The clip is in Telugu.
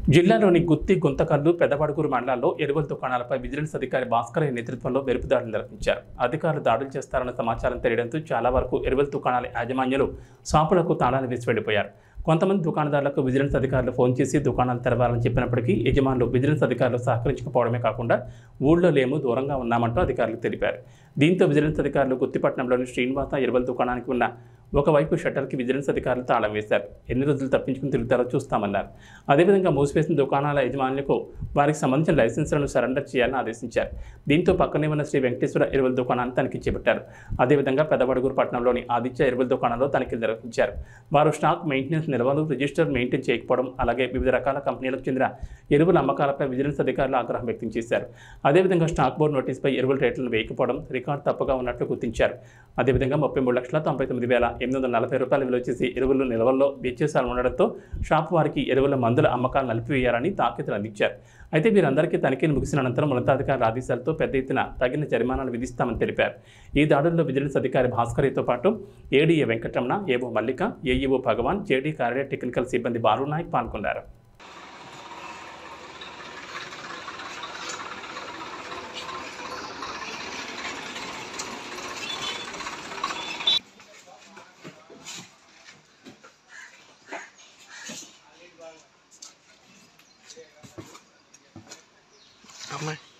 జిల్లాలోని గుత్తి, గుంతకల్లు, పెదబడుగురు మండలాల్లో ఎరువుల దుకాణాలపై విజిలెన్స్ అధికారి భాస్కరయ్య నేతృత్వంలో మెరుపు దాడులు నిర్వహించారు. అధికారులు దాడులు చేస్తారన్న సమాచారం తెలియడంతో చాలా వరకు ఎరువుల దుకాణాల యాజమాన్యాలు షాపులకు తాళాలు వేసి వెళ్లిపోయారు. కొంతమంది దుకాణదారులకు విజిలెన్స్ అధికారులు ఫోన్ చేసి దుకాణాలు తెరవాలని చెప్పినప్పటికీ యజమానులు విజిలెన్స్ అధికారులు సహకరించకపోవడమే కాకుండా ఊళ్ళో లేము, దూరంగా ఉన్నామంటూ అధికారులు తెలిపారు. దీంతో విజిలెన్స్ అధికారులు గుత్తిపట్నంలోని శ్రీనివాస ఎరువుల దుకాణానికి ఉన్న ఒకవైపు షట్టర్కి విజిలెన్స్ అధికారులు తాళం వేశారు. ఎన్ని రోజులు తప్పించుకుని తిరుగుతారో చూస్తామన్నారు. అదేవిధంగా మూసివేసిన దుకాణాల యజమానులకు వారికి సంబంధించిన లైసెన్సులను సరెండర్ చేయాలని ఆదేశించారు. దీంతో పక్కనే ఉన్న శ్రీ వెంకటేశ్వర ఎరువుల దుకాణాన్ని తనిఖీ చేపట్టారు. అదేవిధంగా పెదబడుగురు పట్టణంలోని ఆదిత్య ఎరువుల దుకాణంలో తనిఖీలు నిర్వహించారు. వారు స్టాక్ మెయింటెనెన్స్ నిల్వలు, రిజిస్టర్ మెయింటైన్ చేయకపోవడం, అలాగే వివిధ రకాల కంపెనీలకు చెందిన ఎరువుల అమ్మకాలపై విజిలెన్స్ అధికారులు ఆగ్రహం వ్యక్తం చేశారు. అదేవిధంగా స్టాక్ బోర్డు నోటీసుపై ఎరువుల రేట్లను వేయకపోవడం, రికార్డు తప్పుగా ఉన్నట్లు గుర్తించారు. అదేవిధంగా 33,99,840 రూపాయలు విలువ చేసి ఎరువులు నిల్వల్లో వ్యత్యాసాలు ఉండడంతో షాపు వారికి ఎరువుల మందుల అమ్మకాలు నిలిపివేయాలని తాకీదులు అందించారు. అయితే వీరందరికీ తనిఖీలు ముగిసిన అనంతరం ఉన్నతాధికారుల ఆదేశాలతో పెద్ద ఎత్తున తగిన జరిమానాలు విధిస్తామని తెలిపారు. ఈ దాడుల్లో విజిలెన్స్ అధికారి భాస్కర్తో పాటు ఏడీఏ వెంకటరమణ, ఏవో మల్లిక, ఏఈఓ భగవాన్, జేడీ కార్యాలయ టెక్నికల్ సిబ్బంది బాలునాయక్ పాల్గొన్నారు. Come on.